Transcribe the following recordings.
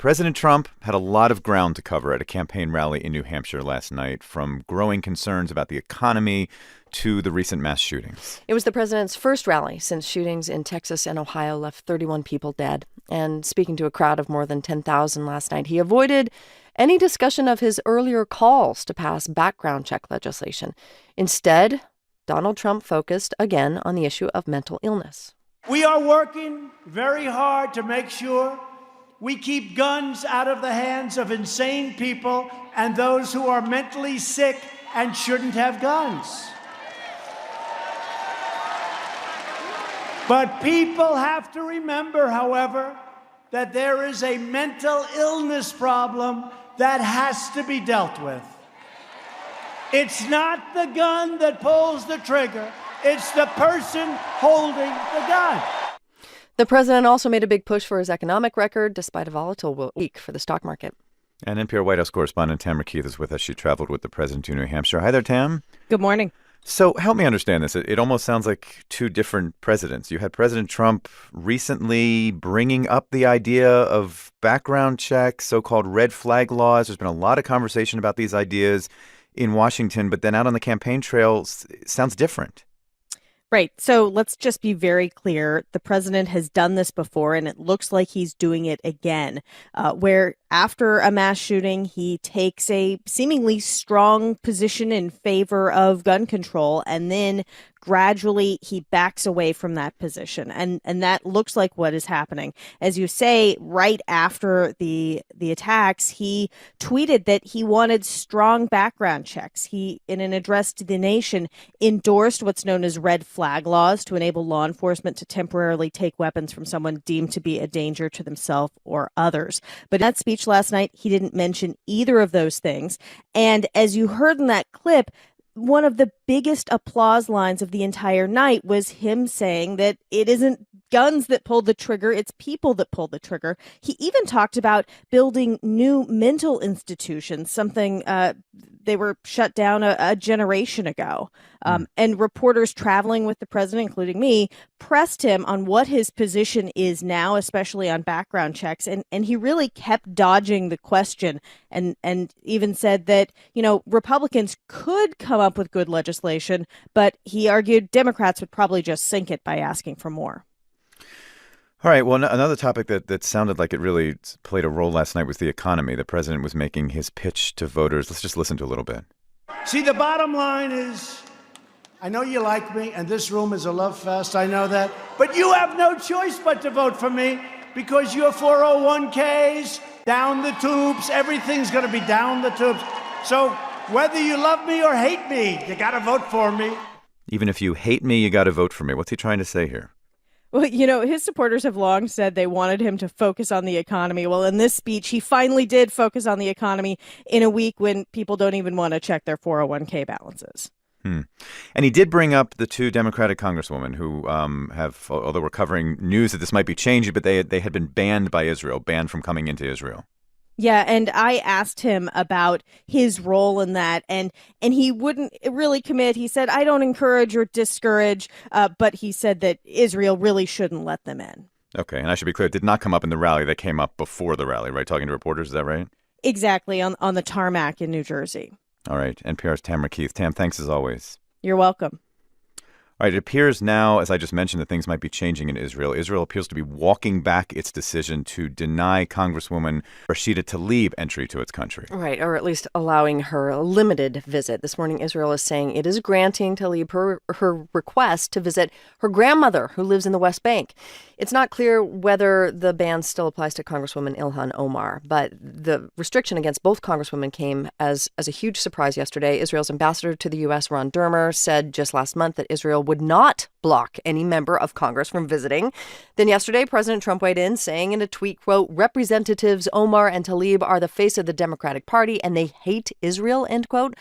President Trump had a lot of ground to cover at a campaign rally in New Hampshire last night, from growing concerns about the economy to the recent mass shootings. It was the president's first rally since shootings in Texas and Ohio left 31 people dead. And speaking to a crowd of more than 10,000 last night, he avoided any discussion of his earlier calls to pass background check legislation. Instead, Donald Trump focused again on the issue of mental illness. We are working very hard to make sure we keep guns out of the hands of insane people and those who are mentally sick and shouldn't have guns. But people have to remember, however, that there is a mental illness problem that has to be dealt with. It's not the gun that pulls the trigger. It's the person holding the gun. The president also made a big push for his economic record, despite a volatile week for the stock market. And NPR White House correspondent Tamara Keith is with us. She traveled with the president to New Hampshire. Hi there, Tam. Good morning. So help me understand this. It almost sounds like two different presidents. You had President Trump recently bringing up the idea of background checks, so-called red flag laws. There's been a lot of conversation about these ideas in Washington, but then out on the campaign trail, it sounds different. Right. So let's just be very clear. The president has done this before, and it looks like he's doing it again, where after a mass shooting, he takes a seemingly strong position in favor of gun control, and then gradually he backs away from that position. And that looks like what is happening. As you say, right after the attacks, he tweeted that he wanted strong background checks. He, in an address to the nation, endorsed what's known as red flag laws to enable law enforcement to temporarily take weapons from someone deemed to be a danger to themselves or others. But in that speech last night, he didn't mention either of those things. And as you heard in that clip, one of the biggest applause lines of the entire night was him saying that it isn't guns that pull the trigger, it's people that pull the trigger. He even talked about building new mental institutions, something they were shut down a generation ago. And reporters traveling with the president, including me, pressed him on what his position is now, especially on background checks. And he really kept dodging the question and even said that, Republicans could come up with good legislation, but he argued Democrats would probably just sink it by asking for more. All right. Well, another topic that sounded like it really played a role last night was the economy. The president was making his pitch to voters. Let's just listen to a little bit. See, the bottom line is, I know you like me, and this room is a love fest, I know that, but you have no choice but to vote for me because your 401ks, down the tubes, everything's going to be down the tubes. So whether you love me or hate me, you got to vote for me. Even if you hate me, you got to vote for me. What's he trying to say here? Well, his supporters have long said they wanted him to focus on the economy. Well, in this speech, he finally did focus on the economy in a week when people don't even want to check their 401k balances. And he did bring up the two Democratic congresswomen who have, although we're covering news that this might be changing, but they had been banned by Israel, banned from coming into Israel. Yeah, and I asked him about his role in that, and he wouldn't really commit. He said, I don't encourage or discourage, but he said that Israel really shouldn't let them in. Okay, and I should be clear, it did not come up in the rally. That came up before the rally, right? Talking to reporters, is that right? Exactly, on the tarmac in New Jersey. All right, NPR's Tamara Keith. Tam, thanks as always. You're welcome. All right, it appears now, as I just mentioned, that things might be changing in Israel. Israel appears to be walking back its decision to deny Congresswoman Rashida Tlaib entry to its country. Right, or at least allowing her a limited visit. This morning, Israel is saying it is granting Tlaib her request to visit her grandmother, who lives in the West Bank. It's not clear whether the ban still applies to Congresswoman Ilhan Omar, but the restriction against both congresswomen came as a huge surprise yesterday. Israel's ambassador to the U.S., Ron Dermer, said just last month that Israel would not block any member of Congress from visiting. Then yesterday, President Trump weighed in, saying in a tweet, quote, Representatives Omar and Tlaib are the face of the Democratic Party and they hate Israel, end quote.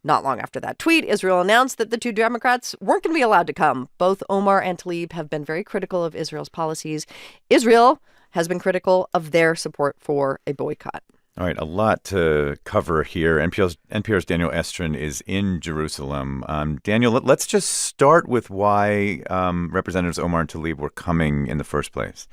Not long after that tweet, Israel announced that the two Democrats weren't going to be allowed to come. Both Omar and Tlaib have been very critical of Israel's policies. Israel has been critical of their support for a boycott. All right, a lot to cover here. NPR's Daniel Estrin is in Jerusalem. Daniel, let's just start with why Representatives Omar and Tlaib were coming in the first place.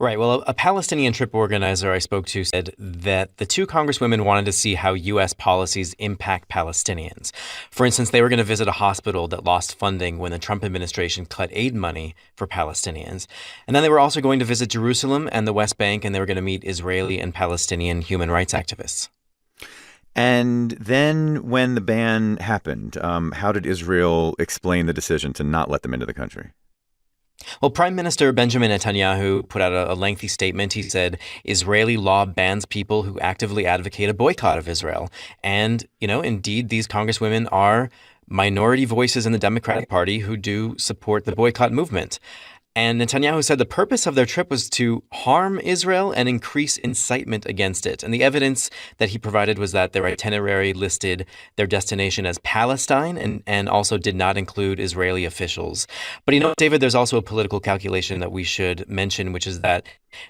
Right. Well, a Palestinian trip organizer I spoke to said that the two congresswomen wanted to see how U.S. policies impact Palestinians. For instance, they were going to visit a hospital that lost funding when the Trump administration cut aid money for Palestinians. And then they were also going to visit Jerusalem and the West Bank, and they were going to meet Israeli and Palestinian human rights activists. And then when the ban happened, how did Israel explain the decision to not let them into the country? Well, Prime Minister Benjamin Netanyahu put out a lengthy statement. He said Israeli law bans people who actively advocate a boycott of Israel. And, indeed, these congresswomen are minority voices in the Democratic Party who do support the boycott movement. And Netanyahu said the purpose of their trip was to harm Israel and increase incitement against it. And the evidence that he provided was that their itinerary listed their destination as Palestine and also did not include Israeli officials. But David, there's also a political calculation that we should mention, which is that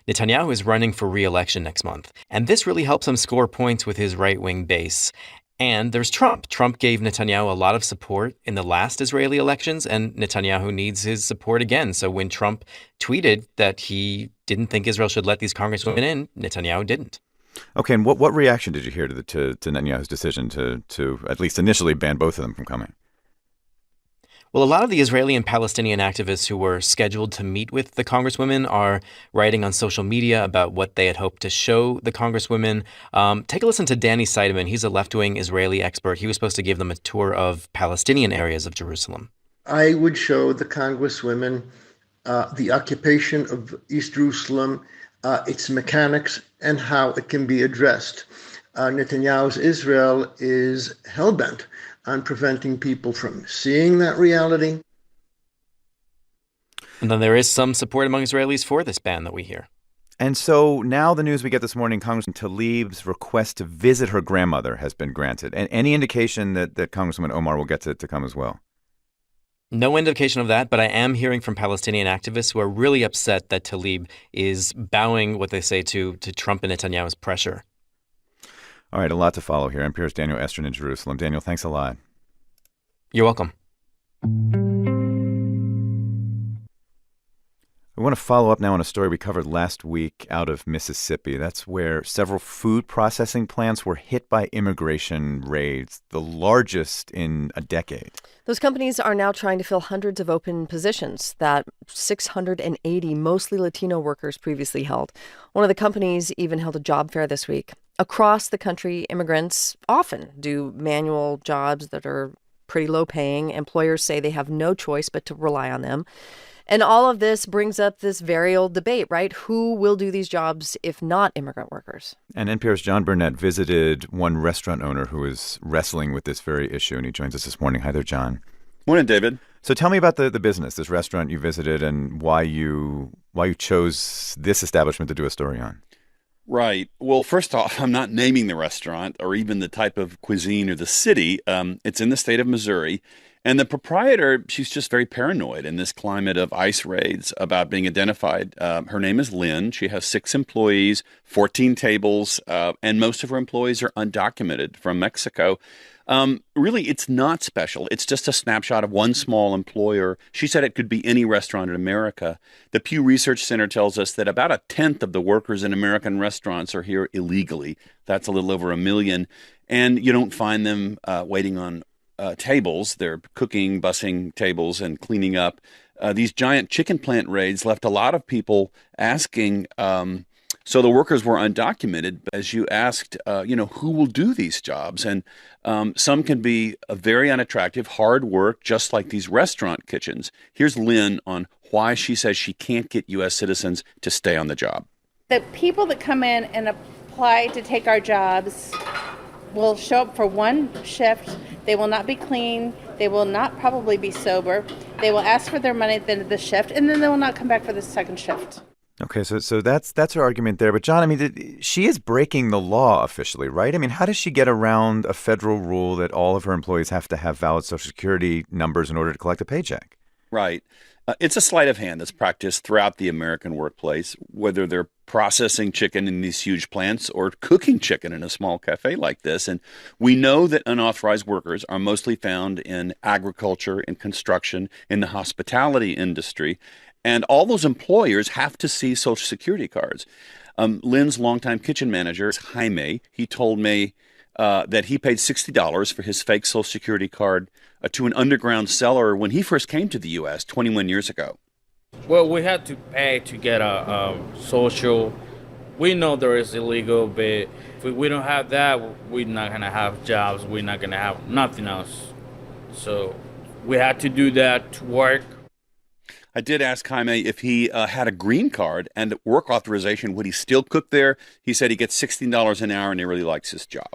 Netanyahu is running for re-election next month. And this really helps him score points with his right-wing base. And there's Trump. Trump gave Netanyahu a lot of support in the last Israeli elections, and Netanyahu needs his support again. So when Trump tweeted that he didn't think Israel should let these congresswomen in, Netanyahu didn't. Okay, and what reaction did you hear to Netanyahu's decision to at least initially ban both of them from coming? Well, a lot of the Israeli and Palestinian activists who were scheduled to meet with the congresswomen are writing on social media about what they had hoped to show the congresswomen. Take a listen to Danny Seideman. He's a left-wing Israeli expert. He was supposed to give them a tour of Palestinian areas of Jerusalem. I would show the congresswomen the occupation of East Jerusalem, its mechanics, and how it can be addressed. Netanyahu's Israel is hell-bent on preventing people from seeing that reality. And then there is some support among Israelis for this ban that we hear. And so now the news we get this morning, Congressman Tlaib's request to visit her grandmother has been granted. And any indication that Congresswoman Omar will get to come as well? No indication of that, but I am hearing from Palestinian activists who are really upset that Tlaib is bowing, what they say, to Trump and Netanyahu's pressure. All right, a lot to follow here. NPR's Daniel Estrin in Jerusalem. Daniel, thanks a lot. You're welcome. I want to follow up now on a story we covered last week out of Mississippi. That's where several food processing plants were hit by immigration raids, the largest in a decade. Those companies are now trying to fill hundreds of open positions that 680 mostly Latino workers previously held. One of the companies even held a job fair this week. Across the country, immigrants often do manual jobs that are pretty low paying. Employers say they have no choice but to rely on them. And all of this brings up this very old debate, right? Who will do these jobs if not immigrant workers? And NPR's John Burnett visited one restaurant owner who is wrestling with this very issue, and he joins us this morning. Hi there, John. Morning, David. So tell me about the business, this restaurant you visited, and why you chose this establishment to do a story on. Right. Well, first off, I'm not naming the restaurant or even the type of cuisine or the city. It's in the state of Missouri. And the proprietor, she's just very paranoid in this climate of ICE raids about being identified. Her name is Lynn. She has 6 employees, 14 tables, and most of her employees are undocumented from Mexico. Really, it's not special. It's just a snapshot of one small employer. She said it could be any restaurant in America. The Pew Research Center tells us that about 1/10 of the workers in American restaurants are here illegally. That's a little over 1 million. And you don't find them waiting on tables. They're cooking, bussing tables, and cleaning up. These giant chicken plant raids left a lot of people asking. So the workers were undocumented. As you asked, who will do these jobs? And some can be very unattractive, hard work, just like these restaurant kitchens. Here's Lynn on why she says she can't get U.S. citizens to stay on the job. The people that come in and apply to take our jobs will show up for one shift. They will not be clean. They will not probably be sober. They will ask for their money at the end of the shift, and then they will not come back for the second shift. Okay, so that's her argument there. But John, I mean, she is breaking the law officially, right? I mean, how does she get around a federal rule that all of her employees have to have valid Social Security numbers in order to collect a paycheck? Right. It's a sleight of hand that's practiced throughout the American workplace, whether they're processing chicken in these huge plants or cooking chicken in a small cafe like this. And we know that unauthorized workers are mostly found in agriculture, in construction, in the hospitality industry. And all those employers have to see Social Security cards. Lynn's longtime kitchen manager, Jaime, he told me that he paid $60 for his fake Social Security card to an underground seller when he first came to the U.S. 21 years ago. Well, we had to pay to get a social. We know there is illegal, but if we don't have that, we're not going to have jobs. We're not going to have nothing else. So we had to do that to work. I did ask Jaime if he had a green card and work authorization, would he still cook there? He said he gets $16 an hour and he really likes his job.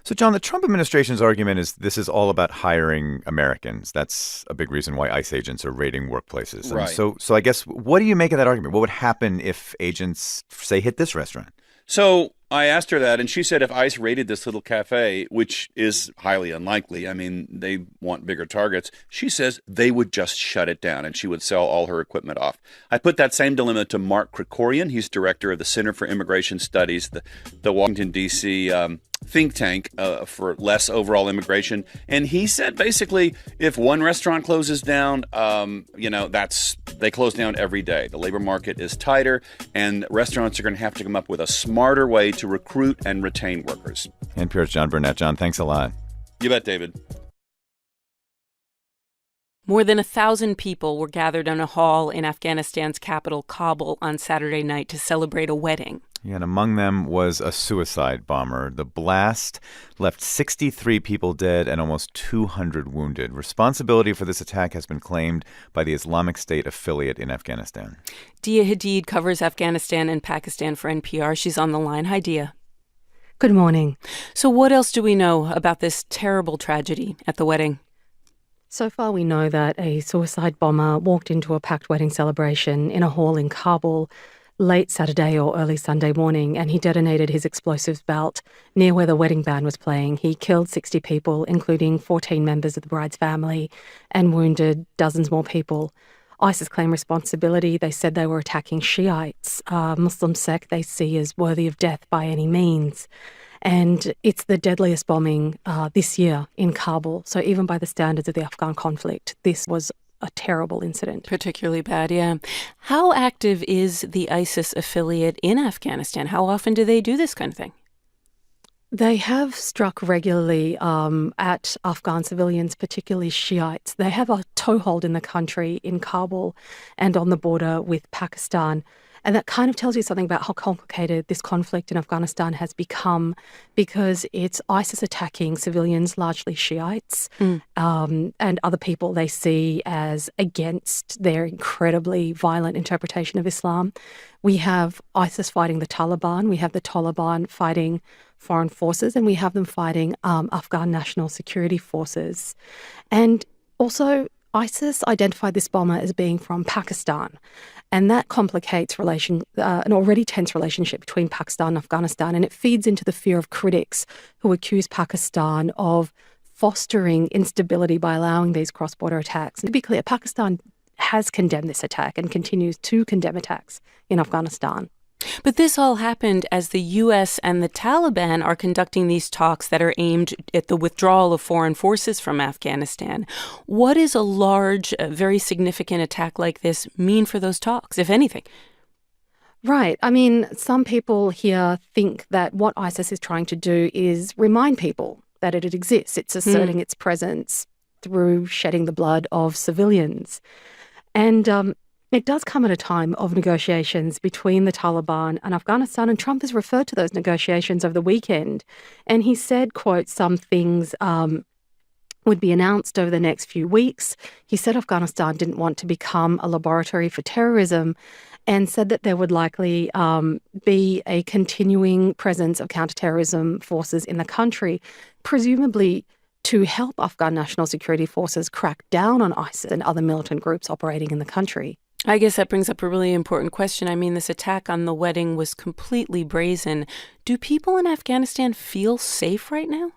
So, John, the Trump administration's argument is this is all about hiring Americans. That's a big reason why ICE agents are raiding workplaces. Right. So I guess, what do you make of that argument? What would happen if agents, say, hit this restaurant? So I asked her that, and she said if ICE raided this little cafe, which is highly unlikely, I mean, they want bigger targets, she says they would just shut it down and she would sell all her equipment off. I put that same dilemma to Mark Krikorian. He's director of the Center for Immigration Studies, the Washington, D.C. Think tank for less overall immigration. And he said basically if one restaurant closes down, they close down every day. The labor market is tighter and restaurants are going to have to come up with a smarter way to recruit and retain workers. NPR's John Burnett. John, thanks a lot. You bet, David. More than 1,000 people were gathered in a hall in Afghanistan's capital, Kabul, on Saturday night to celebrate a wedding. Yeah, and among them was a suicide bomber. The blast left 63 people dead and almost 200 wounded. Responsibility for this attack has been claimed by the Islamic State affiliate in Afghanistan. Dia Hadid covers Afghanistan and Pakistan for NPR. She's on the line. Hi, Dia. Good morning. So what else do we know about this terrible tragedy at the wedding? So far, we know that a suicide bomber walked into a packed wedding celebration in a hall in Kabul late Saturday or early Sunday morning, and he detonated his explosives belt near where the wedding band was playing. He killed 60 people, including 14 members of the bride's family, and wounded dozens more people. ISIS claimed responsibility. They said they were attacking Shiites, a Muslim sect they see as worthy of death by any means. And it's the deadliest bombing this year in Kabul. So even by the standards of the Afghan conflict, this was a terrible incident. Particularly bad, yeah. How active is the ISIS affiliate in Afghanistan? How often do they do this kind of thing? They have struck regularly at Afghan civilians, particularly Shiites. They have a toehold in the country, in Kabul and on the border with Pakistan. And that kind of tells you something about how complicated this conflict in Afghanistan has become, because it's ISIS attacking civilians, largely Shiites, and other people they see as against their incredibly violent interpretation of Islam. We have ISIS fighting the Taliban. We have the Taliban fighting foreign forces, and we have them fighting Afghan national security forces. And also, ISIS identified this bomber as being from Pakistan. And that complicates an already tense relationship between Pakistan and Afghanistan. And it feeds into the fear of critics who accuse Pakistan of fostering instability by allowing these cross-border attacks. And to be clear, Pakistan has condemned this attack and continues to condemn attacks in Afghanistan. But this all happened as the U.S. and the Taliban are conducting these talks that are aimed at the withdrawal of foreign forces from Afghanistan. What does a large, very significant attack like this mean for those talks, if anything? Right. I mean, some people here think that what ISIS is trying to do is remind people that it exists. It's asserting its presence through shedding the blood of civilians. And it does come at a time of negotiations between the Taliban and Afghanistan, and Trump has referred to those negotiations over the weekend. And he said, quote, some things would be announced over the next few weeks. He said Afghanistan didn't want to become a laboratory for terrorism, and said that there would likely be a continuing presence of counterterrorism forces in the country, presumably to help Afghan national security forces crack down on ISIS and other militant groups operating in the country. I guess that brings up a really important question. I mean, this attack on the wedding was completely brazen. Do people in Afghanistan feel safe right now?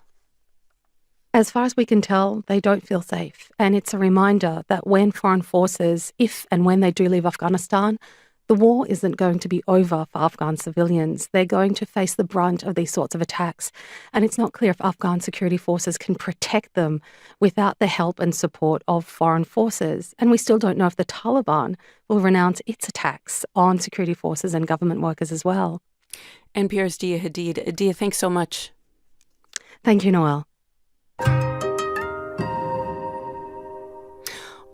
As far as we can tell, they don't feel safe. And it's a reminder that when foreign forces, if and when they do leave Afghanistan, The war isn't going to be over for Afghan civilians. They're going to face the brunt of these sorts of attacks. And it's not clear if Afghan security forces can protect them without the help and support of foreign forces. And we still don't know if the Taliban will renounce its attacks on security forces and government workers as well. NPR's Dia Hadid. Dia, thanks so much. Thank you, Noelle.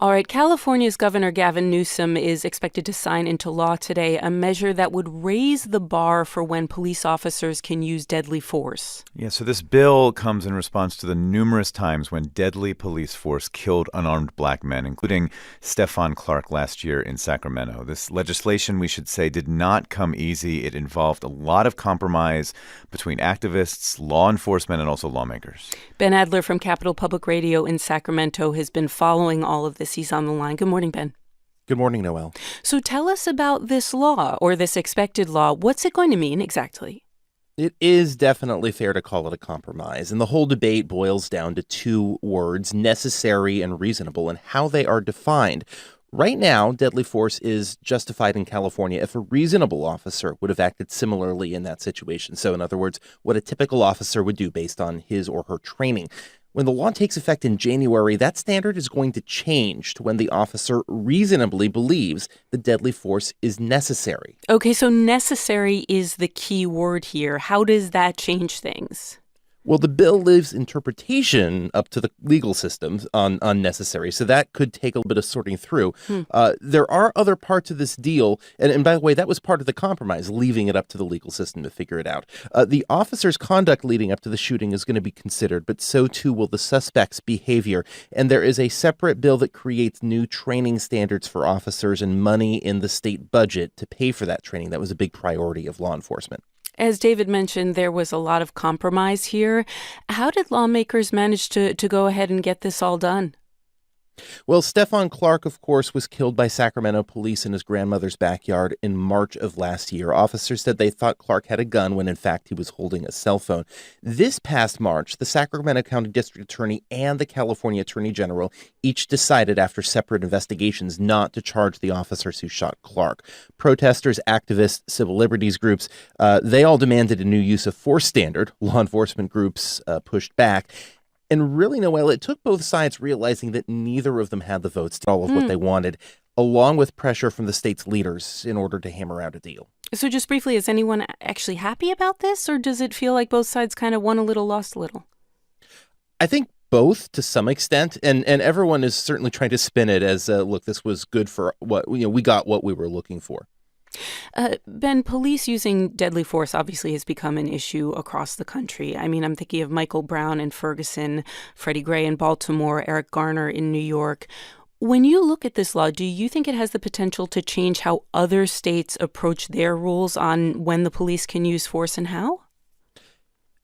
All right, California's Governor Gavin Newsom is expected to sign into law today a measure that would raise the bar for when police officers can use deadly force. Yeah, so this bill comes in response to the numerous times when deadly police force killed unarmed black men, including Stephon Clark last year in Sacramento. This legislation, we should say, did not come easy. It involved a lot of compromise between activists, law enforcement, and also lawmakers. Ben Adler from Capital Public Radio in Sacramento has been following all of this. He's on the line. Good morning, Ben. Good morning, Noelle. So tell us about this law, or this expected law. What's it going to mean exactly? It is definitely fair to call it a compromise, and the whole debate boils down to two words, necessary and reasonable, and how they are defined. Right now, deadly force is justified in California if a reasonable officer would have acted similarly in that situation. So, in other words, what a typical officer would do based on his or her training. When the law takes effect in January, that standard is going to change to when the officer reasonably believes the deadly force is necessary. Okay, so necessary is the key word here. How does that change things? Well, the bill leaves interpretation up to the legal system on unnecessary, so that could take a little bit of sorting through. There are other parts of this deal, and by the way, that was part of the compromise, leaving it up to the legal system to figure it out. The officer's conduct leading up to the shooting is going to be considered, but so too will the suspect's behavior. And there is a separate bill that creates new training standards for officers and money in the state budget to pay for that training. That was a big priority of law enforcement. As David mentioned, there was a lot of compromise here. How did lawmakers manage to go ahead and get this all done? Well, Stephon Clark, of course, was killed by Sacramento police in his grandmother's backyard in March of last year. Officers said they thought Clark had a gun when, in fact, he was holding a cell phone. This past March, the Sacramento County District Attorney and the California Attorney General each decided after separate investigations not to charge the officers who shot Clark. Protesters, activists, civil liberties groups, they all demanded a new use of force standard. Law enforcement groups pushed back. And really, Noelle, it took both sides realizing that neither of them had the votes to all of what they wanted, along with pressure from the state's leaders in order to hammer out a deal. So just briefly, is anyone actually happy about this, or does it feel like both sides kind of won a little, lost a little? I think both to some extent, and everyone is certainly trying to spin it as, look, this was good for what, we got what we were looking for. Ben, police using deadly force obviously has become an issue across the country. I mean, I'm thinking of Michael Brown in Ferguson, Freddie Gray in Baltimore, Eric Garner in New York. When you look at this law, do you think it has the potential to change how other states approach their rules on when the police can use force and how?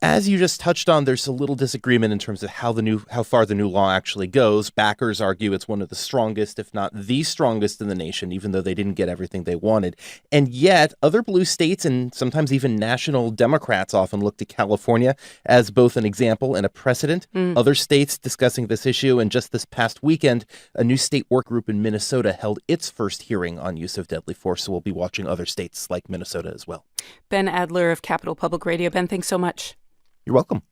As you just touched on, there's a little disagreement in terms of how far the new law actually goes. Backers argue it's one of the strongest, if not the strongest in the nation, even though they didn't get everything they wanted. And yet, other blue states and sometimes even national Democrats often look to California as both an example and a precedent. Other states discussing this issue, and just this past weekend, a new state work group in Minnesota held its first hearing on use of deadly force. So we'll be watching other states like Minnesota as well. Ben Adler of Capital Public Radio. Ben, thanks so much. You're welcome.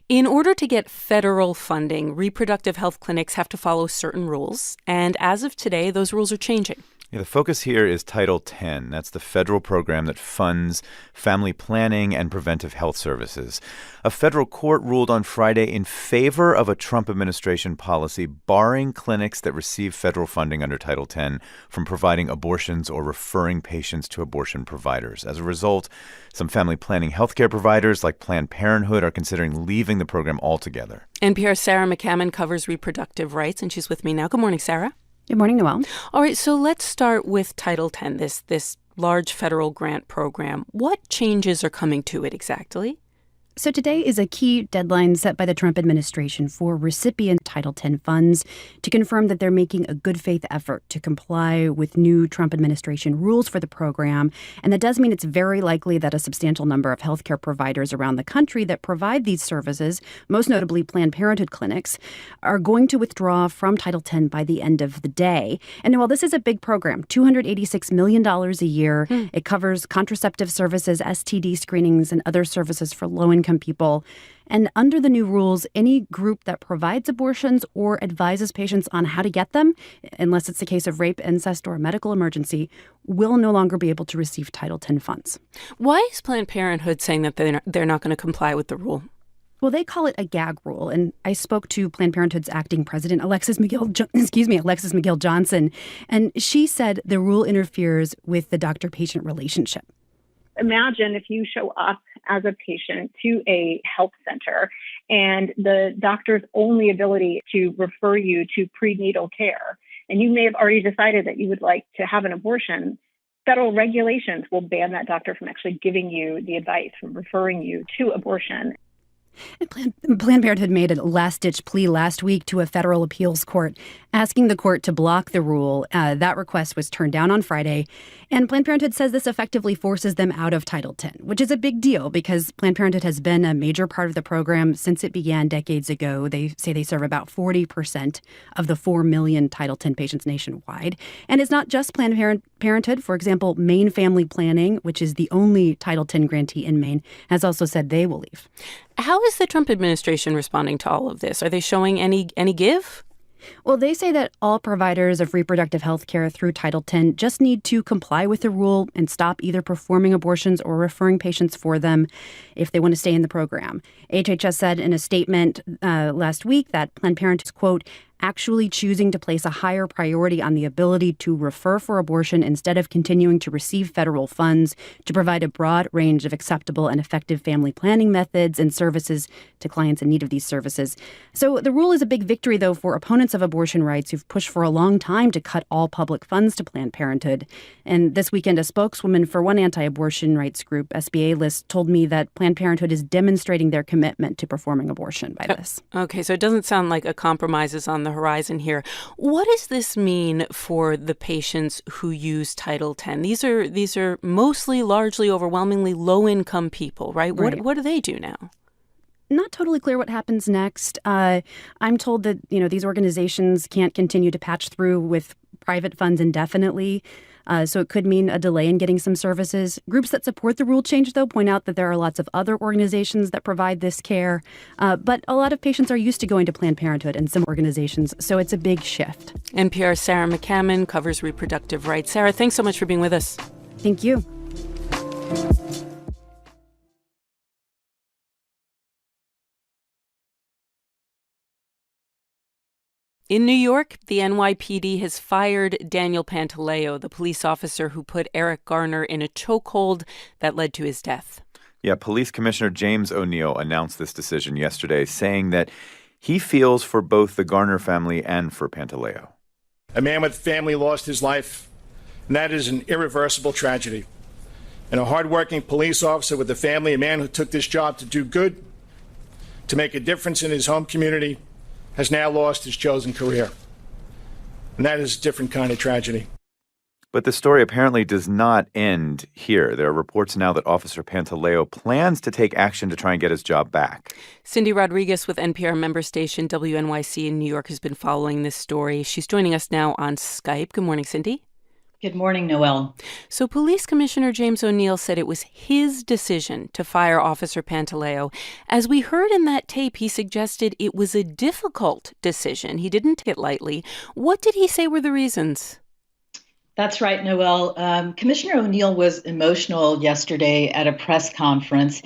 In order to get federal funding, reproductive health clinics have to follow certain rules. And as of today, those rules are changing. Yeah, the focus here is Title X. That's the federal program that funds family planning and preventive health services. A federal court ruled on Friday in favor of a Trump administration policy barring clinics that receive federal funding under Title X from providing abortions or referring patients to abortion providers. As a result, some family planning healthcare providers like Planned Parenthood are considering leaving the program altogether. NPR's Sarah McCammon covers reproductive rights, and she's with me now. Good morning, Sarah. Good morning, Noelle. All right, so let's start with Title X, this large federal grant program. What changes are coming to it exactly? So today is a key deadline set by the Trump administration for recipient Title X funds to confirm that they're making a good faith effort to comply with new Trump administration rules for the program. And that does mean it's very likely that a substantial number of healthcare providers around the country that provide these services, most notably Planned Parenthood clinics, are going to withdraw from Title X by the end of the day. And while this is a big program, $286 million a year, it covers contraceptive services, STD screenings, and other services for low-income people. And under the new rules, any group that provides abortions or advises patients on how to get them, unless it's a case of rape, incest, or a medical emergency, will no longer be able to receive Title X funds. Why is Planned Parenthood saying that they're not going to comply with the rule? Well, they call it a gag rule, and I spoke to Planned Parenthood's acting president, Alexis McGill Johnson, and she said the rule interferes with the doctor-patient relationship. Imagine if you show up as a patient to a health center and the doctor's only ability to refer you to prenatal care, and you may have already decided that you would like to have an abortion. Federal regulations will ban that doctor from actually giving you the advice, from referring you to abortion. Planned Parenthood made a last-ditch plea last week to a federal appeals court, asking the court to block the rule. That request was turned down on Friday, and Planned Parenthood says this effectively forces them out of Title X, which is a big deal because Planned Parenthood has been a major part of the program since it began decades ago. They say they serve about 40% of the 4 million Title X patients nationwide. And it's not just Planned Parenthood. For example, Maine Family Planning, which is the only Title X grantee in Maine, has also said they will leave. How is the Trump administration responding to all of this? Are they showing any give? Well, they say that all providers of reproductive health care through Title X just need to comply with the rule and stop either performing abortions or referring patients for them if they want to stay in the program. HHS said in a statement last week that Planned Parenthood is, quote, actually choosing to place a higher priority on the ability to refer for abortion instead of continuing to receive federal funds to provide a broad range of acceptable and effective family planning methods and services to clients in need of these services. So the rule is a big victory, though, for opponents of abortion rights who've pushed for a long time to cut all public funds to Planned Parenthood. And this weekend, a spokeswoman for one anti-abortion rights group, SBA List, told me that Planned Parenthood is demonstrating their commitment to performing abortion by this. Okay, so it doesn't sound like a compromise is on the horizon here. What does this mean for the patients who use Title X? These are mostly, largely, overwhelmingly low-income people, right? What do they do now? Not totally clear what happens next. I'm told that, these organizations can't continue to patch through with private funds indefinitely. So it could mean a delay in getting some services. Groups that support the rule change, though, point out that there are lots of other organizations that provide this care. But a lot of patients are used to going to Planned Parenthood and some organizations, so it's a big shift. NPR's Sarah McCammon covers reproductive rights. Sarah, thanks so much for being with us. Thank you. In New York, the NYPD has fired Daniel Pantaleo, the police officer who put Eric Garner in a chokehold that led to his death. Yeah, Police Commissioner James O'Neill announced this decision yesterday, saying that he feels for both the Garner family and for Pantaleo. A man with family lost his life, and that is an irreversible tragedy. And a hardworking police officer with a family, a man who took this job to do good, to make a difference in his home community, has now lost his chosen career. And that is a different kind of tragedy. But the story apparently does not end here. There are reports now that Officer Pantaleo plans to take action to try and get his job back. Cindy Rodriguez with NPR member station WNYC in New York has been following this story. She's joining us now on Skype. Good morning, Cindy. Good morning, Noelle. So Police Commissioner James O'Neill said it was his decision to fire Officer Pantaleo. As we heard in that tape, he suggested it was a difficult decision. He didn't take it lightly. What did he say were the reasons? That's right, Noelle. Commissioner O'Neill was emotional yesterday at a press conference.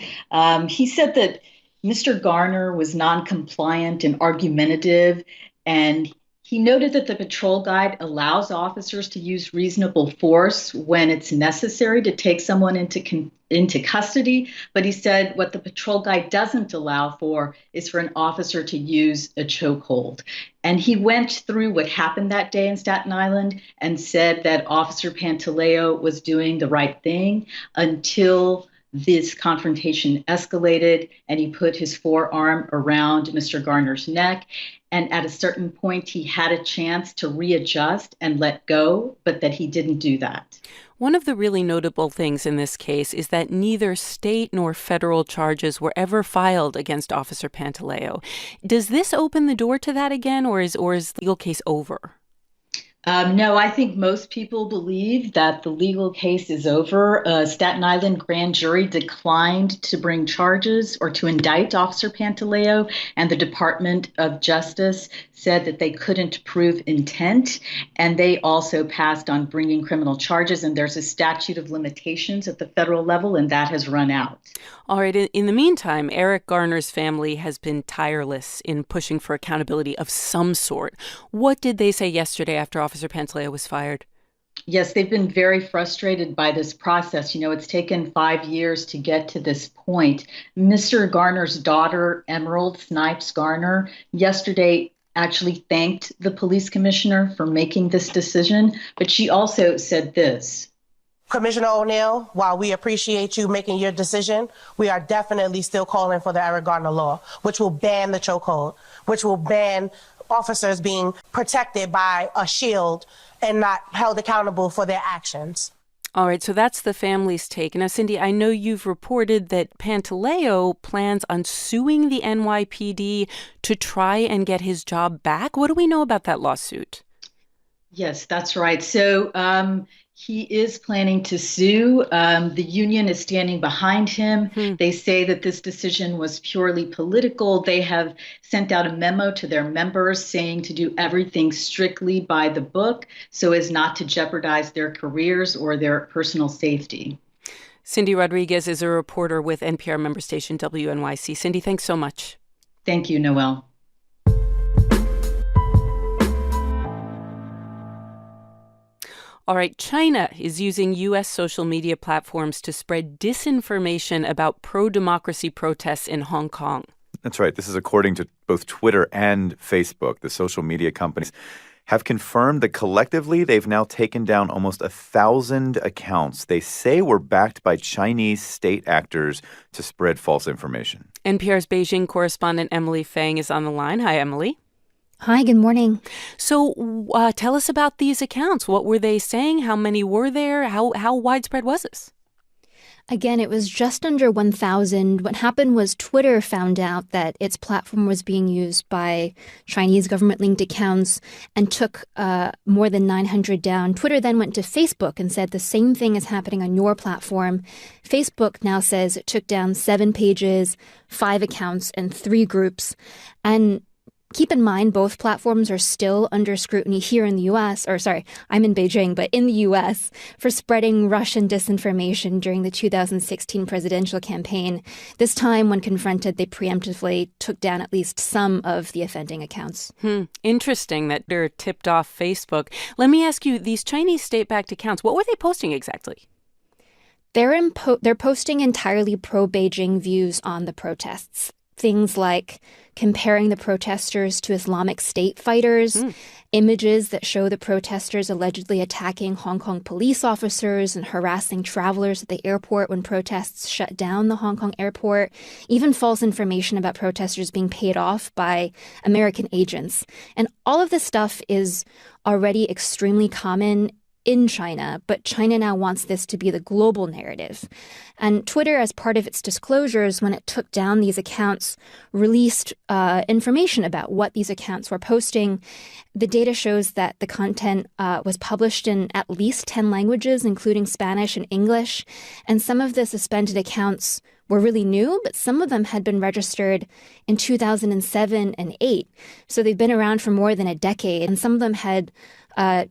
He said that Mr. Garner was non-compliant and argumentative, and he noted that the patrol guide allows officers to use reasonable force when it's necessary to take someone into custody. But he said what the patrol guide doesn't allow for is for an officer to use a chokehold. And he went through what happened that day in Staten Island and said that Officer Pantaleo was doing the right thing until this confrontation escalated, and he put his forearm around Mr. Garner's neck. And at a certain point, he had a chance to readjust and let go, but that he didn't do that. One of the really notable things in this case is that neither state nor federal charges were ever filed against Officer Pantaleo. Does this open the door to that again, or is the legal case over? No, I think most people believe that the legal case is over. Staten Island grand jury declined to bring charges or to indict Officer Pantaleo, and the Department of Justice said that they couldn't prove intent, and they also passed on bringing criminal charges, and there's a statute of limitations at the federal level, and that has run out. All right. In the meantime, Eric Garner's family has been tireless in pushing for accountability of some sort. What did they say yesterday after Officer Pantaleo was fired? Yes, they've been very frustrated by this process. It's taken 5 years to get to this point. Mr. Garner's daughter, Emerald Snipes Garner, yesterday actually thanked the police commissioner for making this decision, but she also said this. Commissioner O'Neill, while we appreciate you making your decision, we are definitely still calling for the Eric Garner law, which will ban the chokehold, which will ban officers being protected by a shield and not held accountable for their actions. All right, so that's the family's take. Now, Cindy, I know you've reported that Pantaleo plans on suing the NYPD to try and get his job back. What do we know about that lawsuit? Yes, that's right. So he is planning to sue. The union is standing behind him. They say that this decision was purely political. They have sent out a memo to their members saying to do everything strictly by the book so as not to jeopardize their careers or their personal safety. Cindy Rodriguez is a reporter with NPR member station WNYC. Cindy, thanks so much. Thank you, Noelle. All right, China is using U.S. social media platforms to spread disinformation about pro-democracy protests in Hong Kong. That's right. This is according to both Twitter and Facebook. The social media companies have confirmed that collectively they've now taken down almost 1,000 accounts they say were backed by Chinese state actors to spread false information. NPR's Beijing correspondent Emily Fang is on the line. Hi, Emily. Hi, good morning. So tell us about these accounts. What were they saying? How many were there? How widespread was this? Again, it was just under 1,000. What happened was Twitter found out that its platform was being used by Chinese government-linked accounts and took more than 900 down. Twitter then went to Facebook and said the same thing is happening on your platform. Facebook now says it took down 7 pages, 5 accounts, and 3 groups. And keep in mind, both platforms are still under scrutiny here in the U.S., I'm in Beijing, but in the U.S., for spreading Russian disinformation during the 2016 presidential campaign. This time, when confronted, they preemptively took down at least some of the offending accounts. Interesting that they're tipped off Facebook. Let me ask you, these Chinese state-backed accounts, what were they posting exactly? They're posting entirely pro-Beijing views on the protests. Things like comparing the protesters to Islamic State fighters, images that show the protesters allegedly attacking Hong Kong police officers and harassing travelers at the airport when protests shut down the Hong Kong airport, even false information about protesters being paid off by American agents. And all of this stuff is already extremely common in China, but China now wants this to be the global narrative. And Twitter, as part of its disclosures, when it took down these accounts, released information about what these accounts were posting. The data shows that the content was published in at least 10 languages, including Spanish and English. And some of the suspended accounts were really new, but some of them had been registered in 2007 and 2008. So they've been around for more than a decade, and some of them had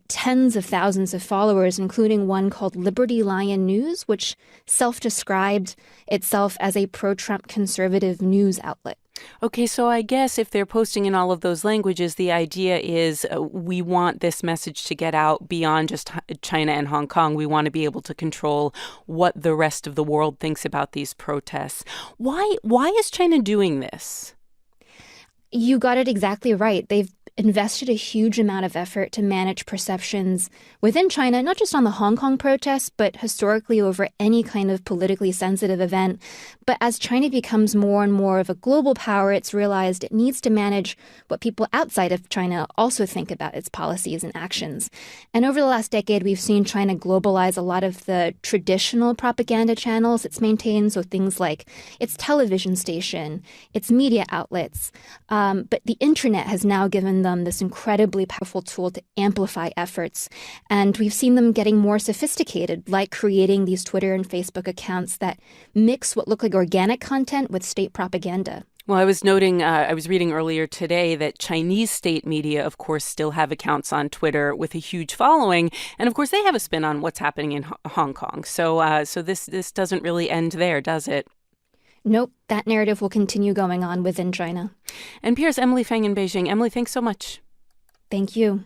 tens of thousands of followers, including one called Liberty Lion News, which self-described itself as a pro-Trump conservative news outlet. Okay, so I guess if they're posting in all of those languages, the idea is we want this message to get out beyond just China and Hong Kong. We want to be able to control what the rest of the world thinks about these protests. Why is China doing this? You got it exactly right. They've invested a huge amount of effort to manage perceptions within China, not just on the Hong Kong protests, but historically over any kind of politically sensitive event. But as China becomes more and more of a global power, it's realized it needs to manage what people outside of China also think about its policies and actions. And over the last decade, we've seen China globalize a lot of the traditional propaganda channels it's maintained, so things like its television station, its media outlets. But the internet has now given them this incredibly powerful tool to amplify efforts. And we've seen them getting more sophisticated, like creating these Twitter and Facebook accounts that mix what look like organic content with state propaganda. Well, I was reading earlier today that Chinese state media, of course, still have accounts on Twitter with a huge following. And of course, they have a spin on what's happening in Hong Kong. So this doesn't really end there, does it? Nope, that narrative will continue going on within China. NPR's Emily Feng in Beijing. Emily, thanks so much. Thank you.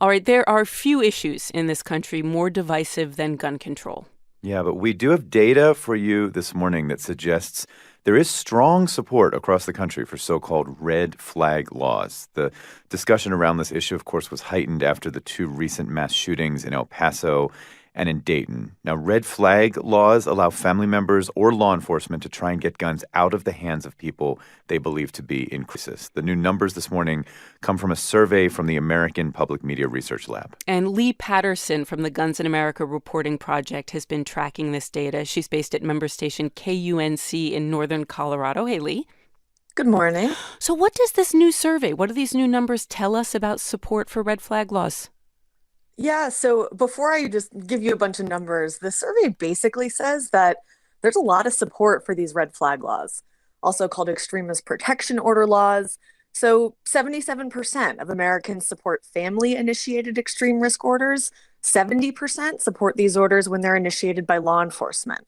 All right, there are few issues in this country more divisive than gun control. Yeah, but we do have data for you this morning that suggests there is strong support across the country for so-called red flag laws. The discussion around this issue, of course, was heightened after the two recent mass shootings in El Paso and in Dayton. Now, red flag laws allow family members or law enforcement to try and get guns out of the hands of people they believe to be in crisis. The new numbers this morning come from a survey from the American Public Media Research Lab. And Lee Patterson from the Guns in America Reporting Project has been tracking this data. She's based at member station KUNC in northern Colorado. Hey, Lee. Good morning. So what does this new survey, what do these new numbers tell us about support for red flag laws? Yeah, so before I just give you a bunch of numbers, the survey basically says that there's a lot of support for these red flag laws, also called extremist protection order laws. So 77% of Americans support family-initiated extreme risk orders. 70% support these orders when they're initiated by law enforcement.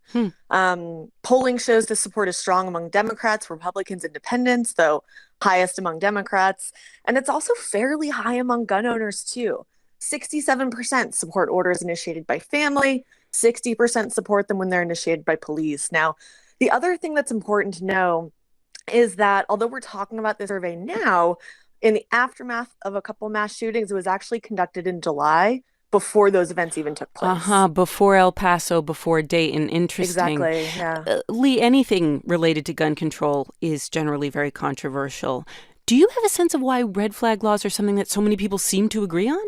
Polling shows the support is strong among Democrats, Republicans, Independents, though highest among Democrats. And it's also fairly high among gun owners, too. 67% support orders initiated by family, 60% support them when they're initiated by police. Now, the other thing that's important to know is that although we're talking about the survey now, in the aftermath of a couple mass shootings, it was actually conducted in July before those events even took place. Before El Paso, before Dayton. Interesting. Exactly, yeah. Lee, anything related to gun control is generally very controversial. Do you have a sense of why red flag laws are something that so many people seem to agree on?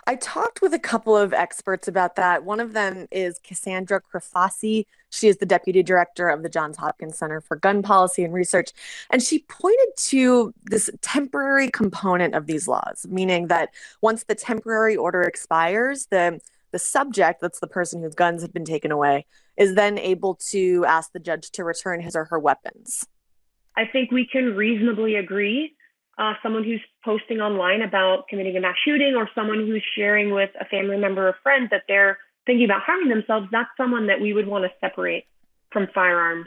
I talked with a couple of experts about that. One of them is Cassandra Crafasi. She is the deputy director of the Johns Hopkins Center for Gun Policy and Research. And she pointed to this temporary component of these laws, meaning that once the temporary order expires, the subject, that's the person whose guns have been taken away, is then able to ask the judge to return his or her weapons. I think we can reasonably agree. Someone who's posting online about committing a mass shooting or someone who's sharing with a family member or friend that they're thinking about harming themselves, that's someone that we would want to separate from firearms.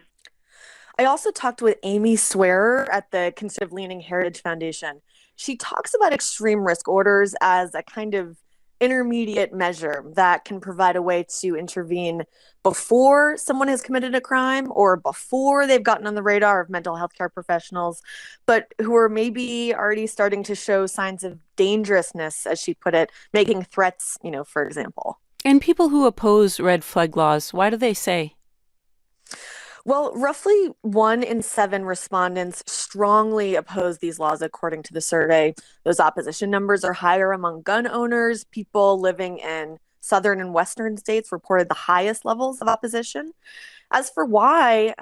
I also talked with Amy Swearer at the Conservative Leaning Heritage Foundation. She talks about extreme risk orders as a kind of intermediate measure that can provide a way to intervene before someone has committed a crime or before they've gotten on the radar of mental health care professionals, but who are maybe already starting to show signs of dangerousness, as she put it, making threats, for example. And people who oppose red flag laws, why do they say? Well, roughly 1 in 7 respondents strongly oppose these laws, according to the survey. Those opposition numbers are higher among gun owners. People living in southern and western states reported the highest levels of opposition. As for why,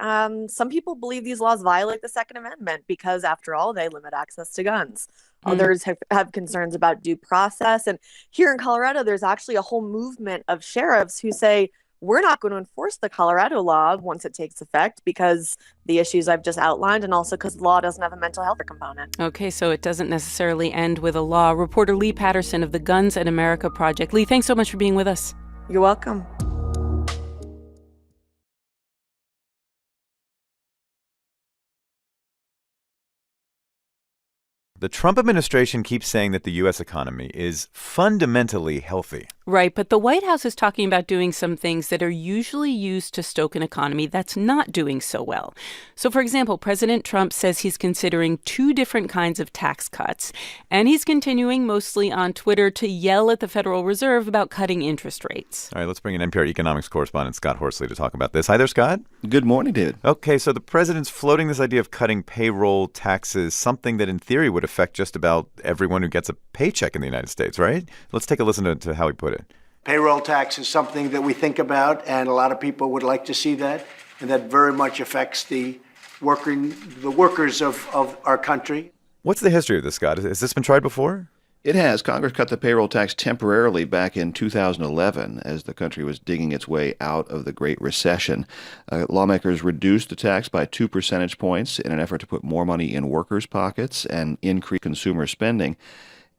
some people believe these laws violate the Second Amendment because, after all, they limit access to guns. Others have concerns about due process. And here in Colorado, there's actually a whole movement of sheriffs who say, we're not going to enforce the Colorado law once it takes effect because the issues I've just outlined and also because the law doesn't have a mental health component. Okay, so it doesn't necessarily end with a law. Reporter Lee Patterson of the Guns in America Project. Lee, thanks so much for being with us. You're welcome. The Trump administration keeps saying that the U.S. economy is fundamentally healthy. Right, but the White House is talking about doing some things that are usually used to stoke an economy that's not doing so well. So, for example, President Trump says he's considering 2 different kinds of tax cuts, and he's continuing mostly on Twitter to yell at the Federal Reserve about cutting interest rates. All right, let's bring in NPR economics correspondent Scott Horsley to talk about this. Hi there, Scott. Good morning, David. Okay, so the president's floating this idea of cutting payroll taxes, something that in theory would affect just about everyone who gets a paycheck in the United States, right? Let's take a listen to how he put it. Payroll tax is something that we think about, and a lot of people would like to see that, and that very much affects the workers of our country. What's the history of this, Scott? Has this been tried before? It has. Congress cut the payroll tax temporarily back in 2011 as the country was digging its way out of the Great Recession. Lawmakers reduced the tax by 2 percentage points in an effort to put more money in workers' pockets and increase consumer spending.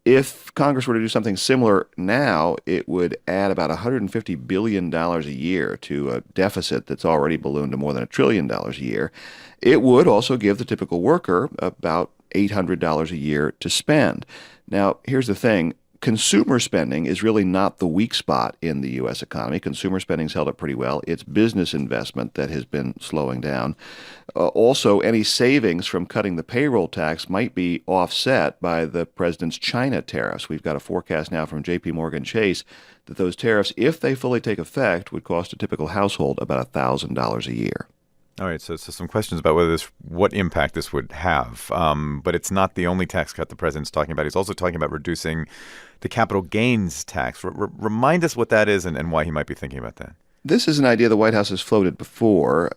If Congress were to do something similar now, it would add about $150 billion a year to a deficit that's already ballooned to more than $1 trillion a year. It would also give the typical worker about $800 a year to spend. Now, here's the thing. Consumer spending is really not the weak spot in the U.S. economy. Consumer spending's held up pretty well. It's business investment that has been slowing down. Also, any savings from cutting the payroll tax might be offset by the president's China tariffs. We've got a forecast now from J.P. Morgan Chase that those tariffs, if they fully take effect, would cost a typical household about $1,000 a year. All right, so some questions about what impact this would have. But it's not the only tax cut the president's talking about. He's also talking about reducing the capital gains tax. Remind us what that is and why he might be thinking about that. This is an idea the White House has floated before.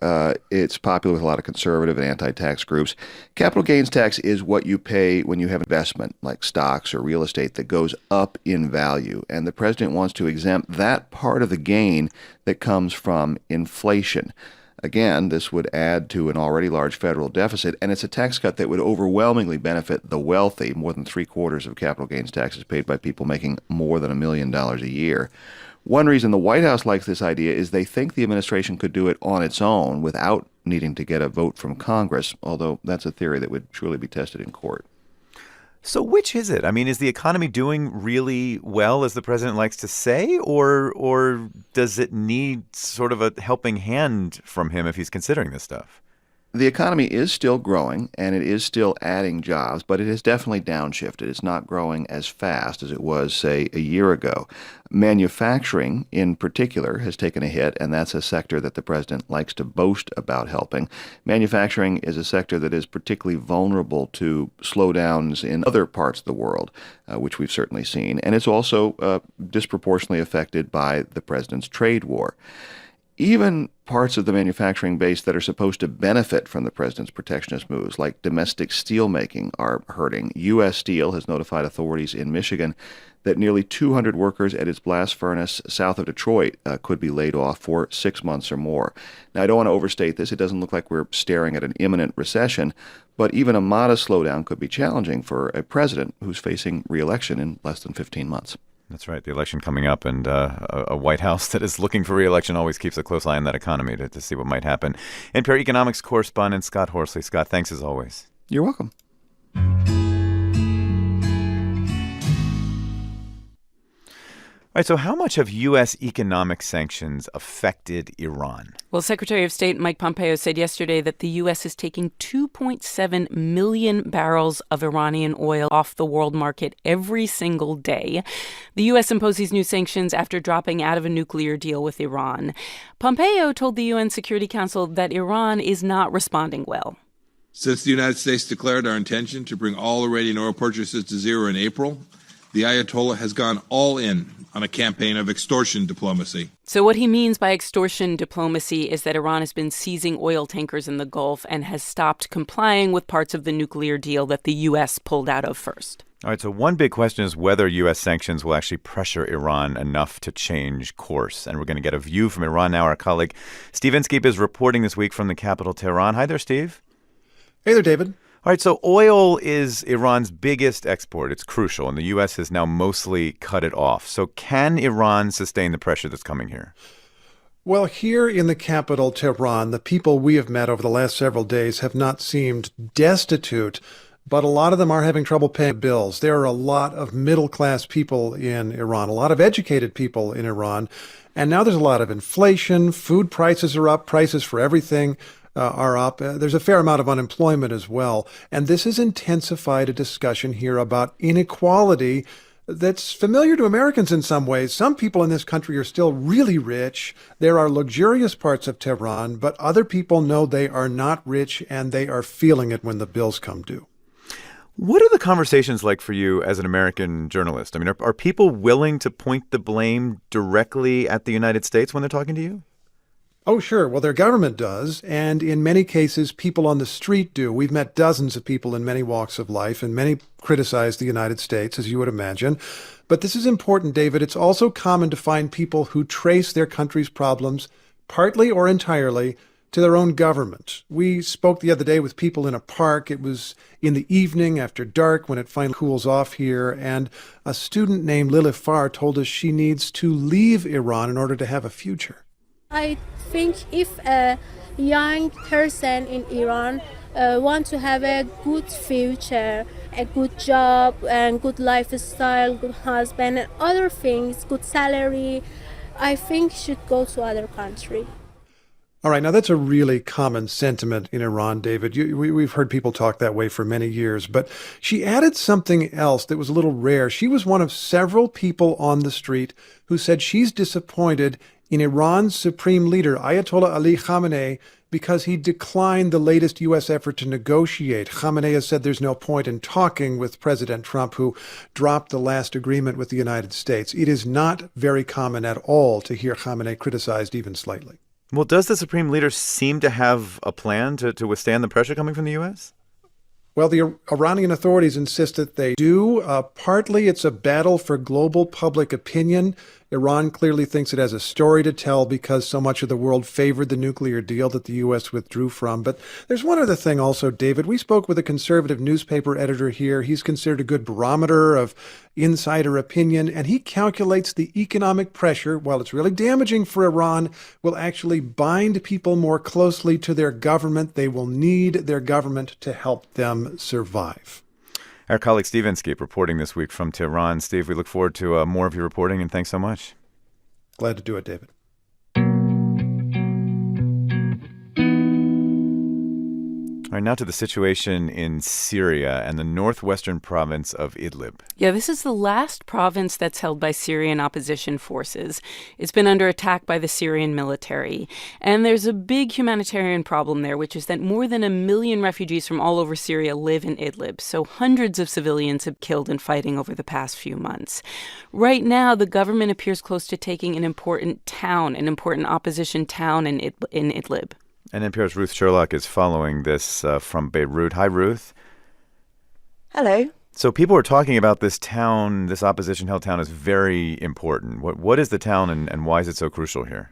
It's popular with a lot of conservative and anti-tax groups. Capital gains tax is what you pay when you have investment, like stocks or real estate, that goes up in value. And the president wants to exempt that part of the gain that comes from inflation. Again, this would add to an already large federal deficit, and it's a tax cut that would overwhelmingly benefit the wealthy. More than 3/4 of capital gains tax is paid by people making more than $1 million a year. One reason the White House likes this idea is they think the administration could do it on its own without needing to get a vote from Congress, although that's a theory that would surely be tested in court. So which is it? I mean, is the economy doing really well, as the president likes to say, or does it need sort of a helping hand from him if he's considering this stuff? The economy is still growing, and it is still adding jobs, but it has definitely downshifted. It's not growing as fast as it was, say, a year ago. Manufacturing, in particular, has taken a hit, and that's a sector that the president likes to boast about helping. Manufacturing is a sector that is particularly vulnerable to slowdowns in other parts of the world, which we've certainly seen, and it's also disproportionately affected by the president's trade war. Even parts of the manufacturing base that are supposed to benefit from the president's protectionist moves, like domestic steelmaking, are hurting. U.S. Steel has notified authorities in Michigan that nearly 200 workers at its blast furnace south of Detroit could be laid off for 6 months or more. Now, I don't want to overstate this. It doesn't look like we're staring at an imminent recession, but even a modest slowdown could be challenging for a president who's facing re-election in less than 15 months. That's right. The election coming up, and a White House that is looking for re-election always keeps a close eye on that economy to see what might happen. NPR economics correspondent Scott Horsley. Scott, thanks as always. You're welcome. All right, so how much have U.S. economic sanctions affected Iran? Well, Secretary of State Mike Pompeo said yesterday that the U.S. is taking 2.7 million barrels of Iranian oil off the world market every single day. The U.S. imposed these new sanctions after dropping out of a nuclear deal with Iran. Pompeo told the UN Security Council that Iran is not responding well. Since the United States declared our intention to bring all Iranian oil purchases to zero in April, the Ayatollah has gone all in on a campaign of extortion diplomacy. So what he means by extortion diplomacy is that Iran has been seizing oil tankers in the Gulf and has stopped complying with parts of the nuclear deal that the U.S. pulled out of first. All right, so one big question is whether U.S. sanctions will actually pressure Iran enough to change course. And we're going to get a view from Iran now. Our colleague Steve Inskeep is reporting this week from the capital, Tehran. Hi there, Steve. Hey there, David. All right, so oil is Iran's biggest export. It's crucial, and the U.S. has now mostly cut it off. So can Iran sustain the pressure that's coming here? Well, here in the capital, Tehran, the people we have met over the last several days have not seemed destitute but a lot of them are having trouble paying bills. There are a lot of middle-class people in Iran, a lot of educated people in Iran, and now there's a lot of inflation. Food prices are up, prices for everything are up. There's a fair amount of unemployment as well, and this has intensified a discussion here about inequality that's familiar to Americans in some ways. Some people in this country are still really rich. There are luxurious parts of Tehran, but other people know they are not rich, and they are feeling it when the bills come due. What are the conversations like for you as an American journalist? I mean, are people willing to point the blame directly at the United States when they're talking to you? Oh, sure. Well, their government does, and in many cases, people on the street do. We've met dozens of people in many walks of life, and many criticize the United States, as you would imagine. But this is important, David. It's also common to find people who trace their country's problems, partly or entirely, to their own government. We spoke the other day with people in a park. It was in the evening after dark when it finally cools off here, and a student named Lilifar told us she needs to leave Iran in order to have a future. I think if a young person in Iran want to have a good future, a good job and good lifestyle, good husband and other things, good salary, I think should go to other country. All right, now that's a really common sentiment in Iran, David. We've heard people talk that way for many years, but she added something else that was a little rare. She was one of several people on the street who said she's disappointed in Iran's supreme leader, Ayatollah Ali Khamenei, because he declined the latest U.S. effort to negotiate. Khamenei has said there's no point in talking with President Trump, who dropped the last agreement with the United States. It is not very common at all to hear Khamenei criticized even slightly. Well, does the supreme leader seem to have a plan to withstand the pressure coming from the U.S.? Well, the Iranian authorities insist that they do. Partly it's a battle for global public opinion. Iran clearly thinks it has a story to tell because so much of the world favored the nuclear deal that the U.S. withdrew from. But there's one other thing also, David. We spoke with a conservative newspaper editor here. He's considered a good barometer of insider opinion, and he calculates the economic pressure, while it's really damaging for Iran, will actually bind people more closely to their government. They will need their government to help them survive. Our colleague Steve Inskeep reporting this week from Tehran. Steve, we look forward to more of your reporting, and thanks so much. Glad to do it, David. All right, now to the situation in Syria and the northwestern province of Idlib. Yeah, this is the last province that's held by Syrian opposition forces. It's been under attack by the Syrian military. And there's a big humanitarian problem there, which is that more than 1 million refugees from all over Syria live in Idlib. So hundreds of civilians have killed in fighting over the past few months. Right now, the government appears close to taking an important opposition town in Idlib. And NPR's Ruth Sherlock is following this from Beirut. Hi, Ruth. Hello. So people are talking about this town, this opposition-held town, is very important. What is the town, and why is it so crucial here?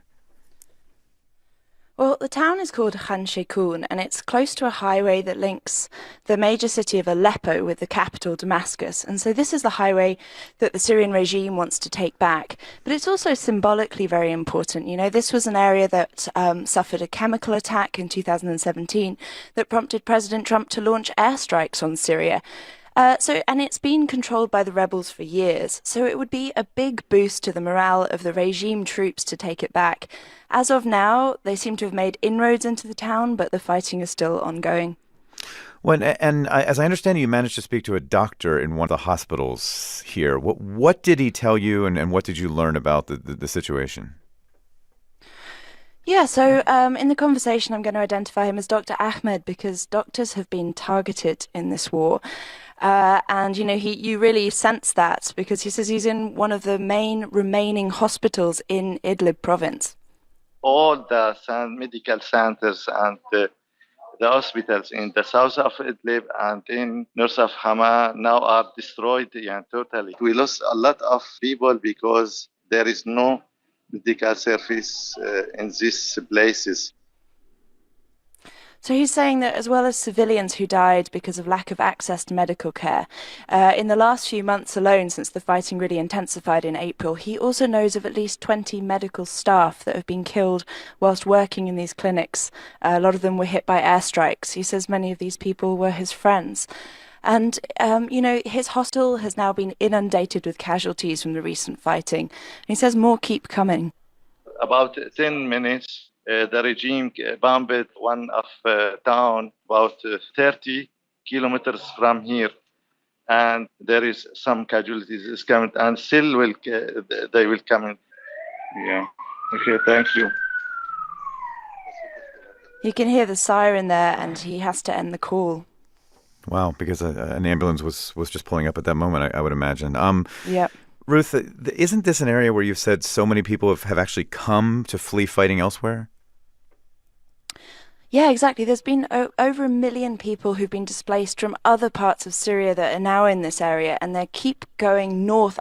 Well, the town is called Khan Sheikhoun, and it's close to a highway that links the major city of Aleppo with the capital, Damascus. And so this is the highway that the Syrian regime wants to take back. But it's also symbolically very important. You know, this was an area that suffered a chemical attack in 2017 that prompted President Trump to launch airstrikes on Syria. And it's been controlled by the rebels for years, so it would be a big boost to the morale of the regime troops to take it back. As of now, they seem to have made inroads into the town, but the fighting is still ongoing. Well, and as I understand it, you managed to speak to a doctor in one of the hospitals here. What did he tell you, and what did you learn about the situation? Yeah, so in the conversation, I'm going to identify him as Dr. Ahmed because doctors have been targeted in this war. And, you know, you really sense that because he says he's in one of the main remaining hospitals in Idlib province. All the medical centers and the hospitals in the south of Idlib and in north of Hama now are destroyed totally. We lost a lot of people because there is no medical service in these places. So he's saying that as well as civilians who died because of lack of access to medical care, in the last few months alone, since the fighting really intensified in April, he also knows of at least 20 medical staff that have been killed whilst working in these clinics. A lot of them were hit by airstrikes. He says many of these people were his friends. And, his hostel has now been inundated with casualties from the recent fighting. And he says more keep coming. About 10 minutes, the regime bombed one of town about 30 kilometers from here. And there is some casualties is coming, and still they will come in. Yeah. Okay, thank you. You can hear the siren there, and he has to end the call. Wow, because an ambulance was just pulling up at that moment, I would imagine. Yep. Ruth, isn't this an area where you've said so many people have actually come to flee fighting elsewhere? Yeah, exactly. There's been over 1 million people who've been displaced from other parts of Syria that are now in this area, and they keep going north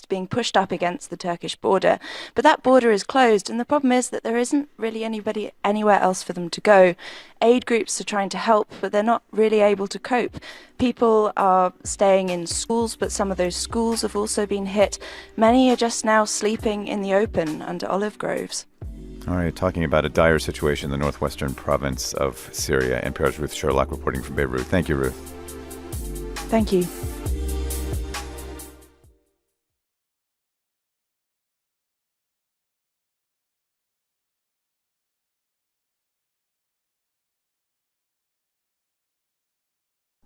being pushed up against the Turkish border. But that border is closed, and the problem is that there isn't really anybody anywhere else for them to go. Aid groups are trying to help, but they're not really able to cope. People are staying in schools, but some of those schools have also been hit. Many are just now sleeping in the open under olive groves. All right, talking about a dire situation in the northwestern province of Syria. NPR's Ruth Sherlock reporting from Beirut. Thank you, Ruth. Thank you.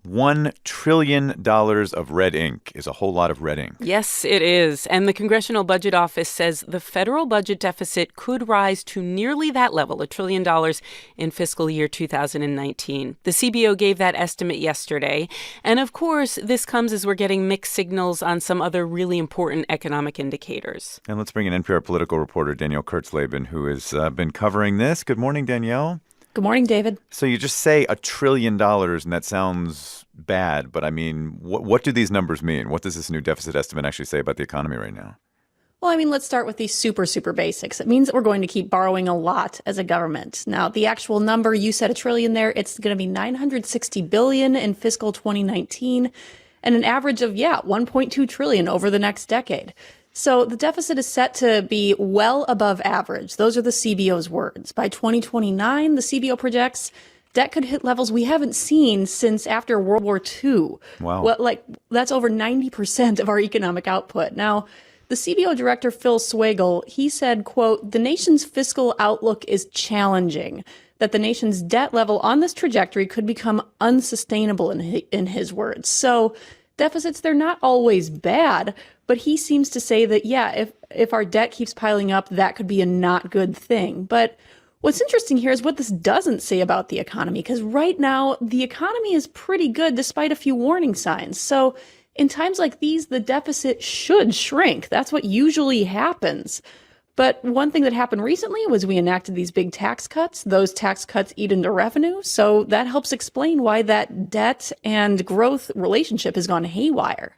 $1 trillion of red ink is a whole lot of red ink. Yes, it is. And the Congressional Budget Office says the federal budget deficit could rise to nearly that level, $1 trillion, in fiscal year 2019. The CBO gave that estimate yesterday. And of course, this comes as we're getting mixed signals on some other really important economic indicators. And let's bring in NPR political reporter Danielle Kurtzleben, who has been covering this. Good morning, Danielle. Good morning, David. So you just say $1 trillion, and that sounds bad. But I mean, what do these numbers mean? What does this new deficit estimate actually say about the economy right now? Well, I mean, let's start with these super basics. It means that we're going to keep borrowing a lot as a government. Now, the actual number, you said $1 trillion there, it's going to be $960 billion in fiscal 2019 and an average of, $1.2 trillion over the next decade. So the deficit is set to be well above average. Those are the CBO's words. By 2029, the CBO projects debt could hit levels we haven't seen since after World War II. Wow. Well, that's over 90% of our economic output. Now, the CBO director, Phil Swagel, he said, quote, "The nation's fiscal outlook is challenging, that the nation's debt level on this trajectory could become unsustainable in his words." So deficits, they're not always bad, but he seems to say that, if our debt keeps piling up, that could be a not good thing. But what's interesting here is what this doesn't say about the economy, because right now the economy is pretty good despite a few warning signs. So in times like these, the deficit should shrink. That's what usually happens. But one thing that happened recently was we enacted these big tax cuts. Those tax cuts eat into revenue. So that helps explain why that debt and growth relationship has gone haywire.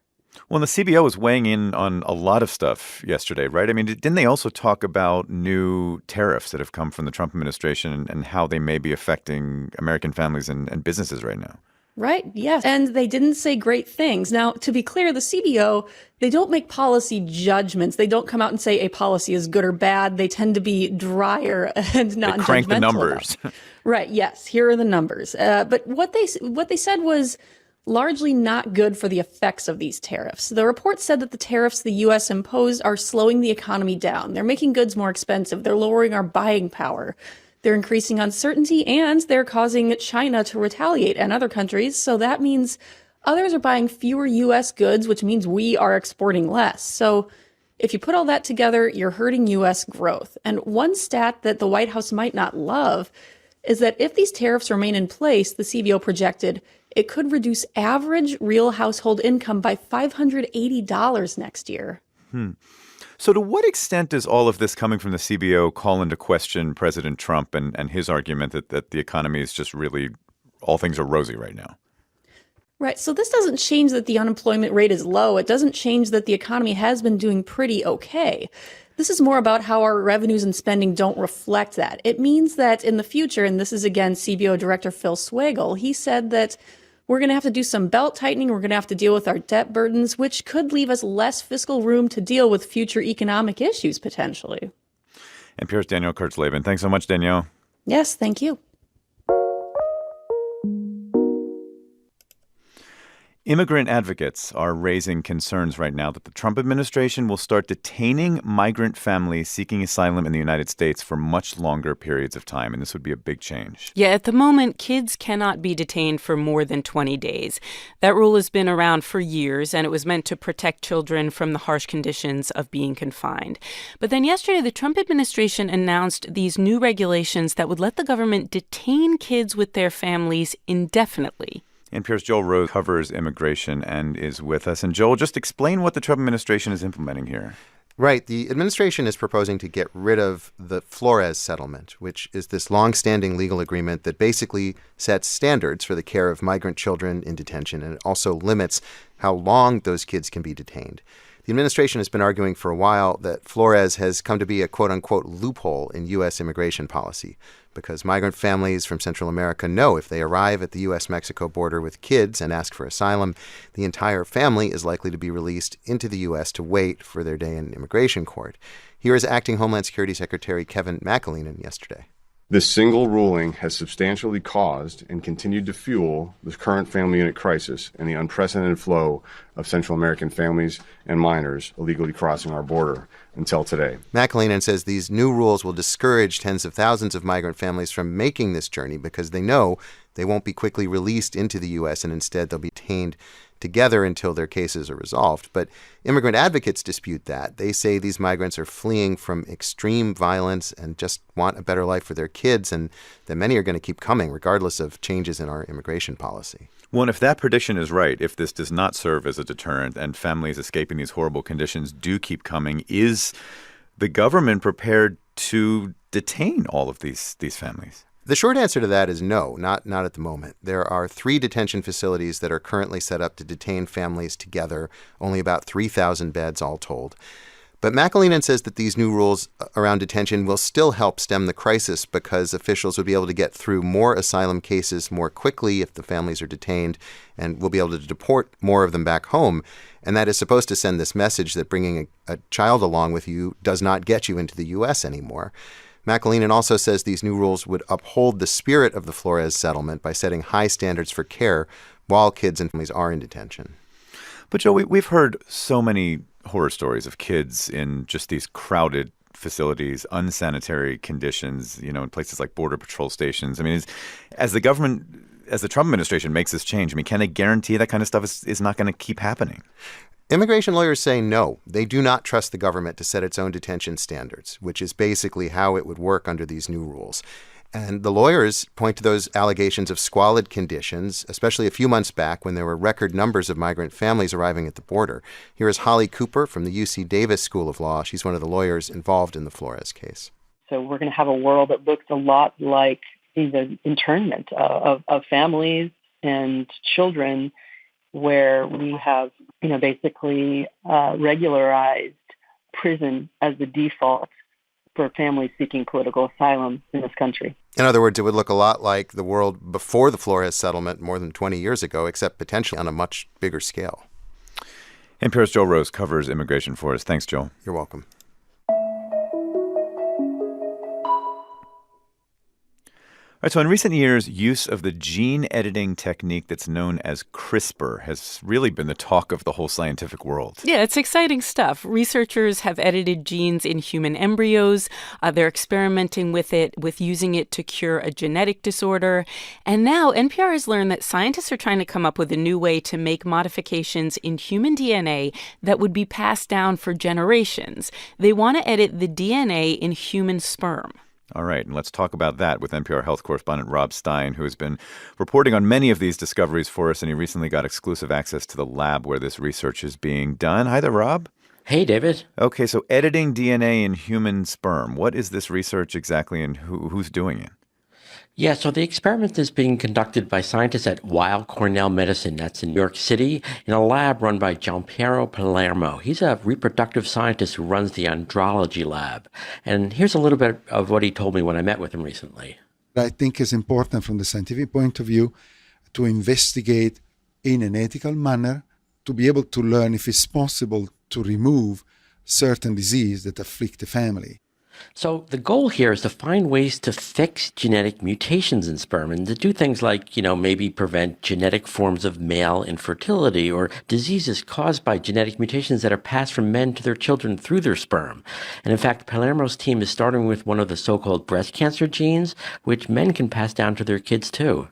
Well, the CBO was weighing in on a lot of stuff yesterday, right? I mean, didn't they also talk about new tariffs that have come from the Trump administration and how they may be affecting American families and businesses right now? Right. Yes. And they didn't say great things. Now, to be clear, the CBO, they don't make policy judgments. They don't come out and say a policy is good or bad. They tend to be drier and not They crank the numbers. Right. Yes. Here are the numbers. But what they said was largely not good for the effects of these tariffs. The report said that the tariffs the U.S. imposed are slowing the economy down. They're making goods more expensive. They're lowering our buying power. They're increasing uncertainty, and they're causing China to retaliate and other countries. So that means others are buying fewer U.S. goods, which means we are exporting less. So if you put all that together, you're hurting U.S. growth. And one stat that the White House might not love is that if these tariffs remain in place, the CBO projected it could reduce average real household income by $580 next year. So to what extent does all of this coming from the CBO call into question President Trump and his argument that the economy is just really, all things are rosy right now? Right. So this doesn't change that the unemployment rate is low. It doesn't change that the economy has been doing pretty okay. This is more about how our revenues and spending don't reflect that. It means that in the future, and this is again CBO Director Phil Swagel, he said that we're going to have to do some belt tightening. We're going to have to deal with our debt burdens, which could leave us less fiscal room to deal with future economic issues potentially. NPR's Danielle Kurtzleben. Thanks so much, Danielle. Yes, thank you. Immigrant advocates are raising concerns right now that the Trump administration will start detaining migrant families seeking asylum in the United States for much longer periods of time, and this would be a big change. Yeah, at the moment, kids cannot be detained for more than 20 days. That rule has been around for years, and it was meant to protect children from the harsh conditions of being confined. But then yesterday, the Trump administration announced these new regulations that would let the government detain kids with their families indefinitely. NPR's Joel Rose covers immigration and is with us. And Joel, just explain what the Trump administration is implementing here. Right. The administration is proposing to get rid of the Flores settlement, which is this longstanding legal agreement that basically sets standards for the care of migrant children in detention, and it also limits how long those kids can be detained. The administration has been arguing for a while that Flores has come to be a quote-unquote loophole in U.S. immigration policy because migrant families from Central America know if they arrive at the U.S.-Mexico border with kids and ask for asylum, the entire family is likely to be released into the U.S. to wait for their day in immigration court. Here is Acting Homeland Security Secretary Kevin McAleenan yesterday. This single ruling has substantially caused and continued to fuel the current family unit crisis and the unprecedented flow of Central American families and minors illegally crossing our border until today. McAleenan says these new rules will discourage tens of thousands of migrant families from making this journey because they know they won't be quickly released into the U.S. and instead they'll be detained together until their cases are resolved. But immigrant advocates dispute that. They say these migrants are fleeing from extreme violence and just want a better life for their kids, and that many are going to keep coming regardless of changes in our immigration policy. Well, and if that prediction is right, if this does not serve as a deterrent and families escaping these horrible conditions do keep coming, is the government prepared to detain all of these families? The short answer to that is no, not at the moment. There are 3 detention facilities that are currently set up to detain families together, only about 3,000 beds all told. But McAleenan says that these new rules around detention will still help stem the crisis because officials would be able to get through more asylum cases more quickly if the families are detained, and will be able to deport more of them back home. And that is supposed to send this message that bringing a child along with you does not get you into the U.S. anymore. McAleenan also says these new rules would uphold the spirit of the Flores settlement by setting high standards for care while kids and families are in detention. But, Joe, we've heard so many horror stories of kids in just these crowded facilities, unsanitary conditions, in places like border patrol stations. I mean, as the Trump administration makes this change, can they guarantee that kind of stuff is not going to keep happening? Immigration lawyers say no, they do not trust the government to set its own detention standards, which is basically how it would work under these new rules. And the lawyers point to those allegations of squalid conditions, especially a few months back when there were record numbers of migrant families arriving at the border. Here is Holly Cooper from the UC Davis School of Law. She's one of the lawyers involved in the Flores case. So we're going to have a world that looks a lot like the internment of families and children, where we have, basically regularized prison as the default for families seeking political asylum in this country. In other words, it would look a lot like the world before the Flores settlement more than 20 years ago, except potentially on a much bigger scale. NPR's Joel Rose covers immigration for us. Thanks, Joel. You're welcome. All right, so in recent years, use of the gene editing technique that's known as CRISPR has really been the talk of the whole scientific world. Yeah, it's exciting stuff. Researchers have edited genes in human embryos. They're experimenting with using it to cure a genetic disorder. And now NPR has learned that scientists are trying to come up with a new way to make modifications in human DNA that would be passed down for generations. They want to edit the DNA in human sperm. All right, and let's talk about that with NPR health correspondent Rob Stein, who has been reporting on many of these discoveries for us, and he recently got exclusive access to the lab where this research is being done. Hi there, Rob. Hey, David. Okay, so editing DNA in human sperm. What is this research exactly, and who's doing it? Yeah, so the experiment is being conducted by scientists at Weill Cornell Medicine, that's in New York City, in a lab run by Gianpiero Palermo. He's a reproductive scientist who runs the andrology lab. And here's a little bit of what he told me when I met with him recently. I think it's important from the scientific point of view to investigate in an ethical manner, to be able to learn if it's possible to remove certain disease that afflict the family. So the goal here is to find ways to fix genetic mutations in sperm and to do things like, maybe prevent genetic forms of male infertility or diseases caused by genetic mutations that are passed from men to their children through their sperm. And in fact, Palermo's team is starting with one of the so-called breast cancer genes, which men can pass down to their kids too.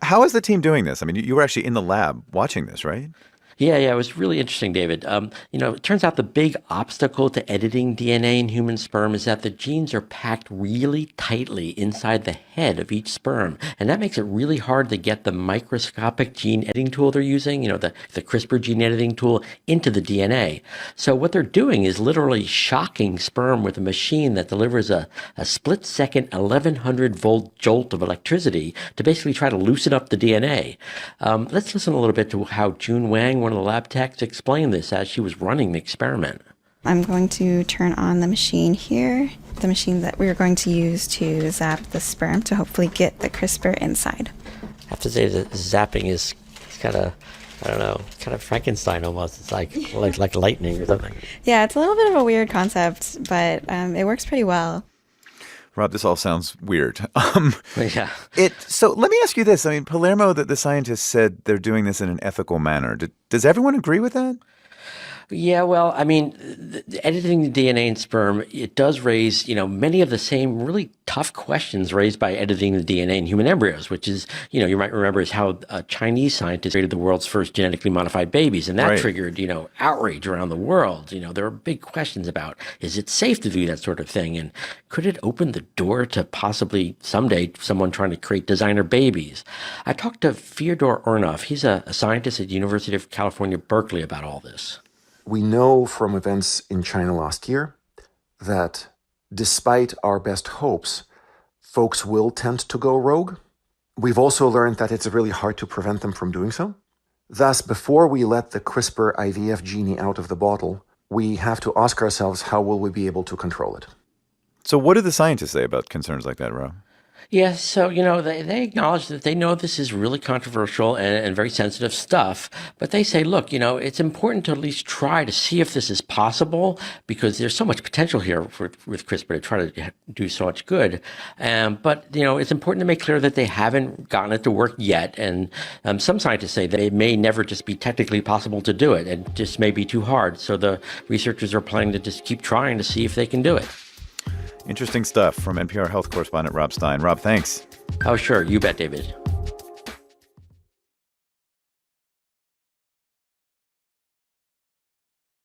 How is the team doing this? I mean, you were actually in the lab watching this, right? Yeah, it was really interesting, David. It turns out the big obstacle to editing DNA in human sperm is that the genes are packed really tightly inside the head of each sperm. And that makes it really hard to get the microscopic gene editing tool they're using, the CRISPR gene editing tool, into the DNA. So what they're doing is literally shocking sperm with a machine that delivers a split-second 1100-volt jolt of electricity to basically try to loosen up the DNA. Let's listen a little bit to how June Wang, one of the lab techs, explained this as she was running the experiment. I'm going to turn on the machine here, the machine that we're going to use to zap the sperm to hopefully get the CRISPR inside. I have to say that zapping is kind of, kind of Frankenstein almost. It's like lightning or something. Yeah, it's a little bit of a weird concept, but it works pretty well. Rob, this all sounds weird. Yeah. So let me ask you this. I mean, Palermo, the scientists said they're doing this in an ethical manner. Does everyone agree with that? Yeah, well, I mean, editing the DNA in sperm, it does raise, many of the same really tough questions raised by editing the DNA in human embryos, which is, you might remember is how Chinese scientists created the world's first genetically modified babies. And that triggered, outrage around the world. There are big questions about, is it safe to do that sort of thing? And could it open the door to possibly someday someone trying to create designer babies? I talked to Fyodor Ornov. He's a scientist at the University of California, Berkeley, about all this. We know from events in China last year that despite our best hopes, folks will tend to go rogue. We've also learned that it's really hard to prevent them from doing so. Thus, before we let the CRISPR IVF genie out of the bottle, we have to ask ourselves, how will we be able to control it? So what do the scientists say about concerns like that, Rob? Yeah, so, they acknowledge that they know this is really controversial and very sensitive stuff, but they say, look, it's important to at least try to see if this is possible because there's so much potential here with CRISPR to try to do so much good. But, it's important to make clear that they haven't gotten it to work yet. And some scientists say that it may never just be technically possible to do it and just may be too hard. So the researchers are planning to just keep trying to see if they can do it. Interesting stuff from NPR health correspondent Rob Stein. Rob, thanks. Oh, sure. You bet, David.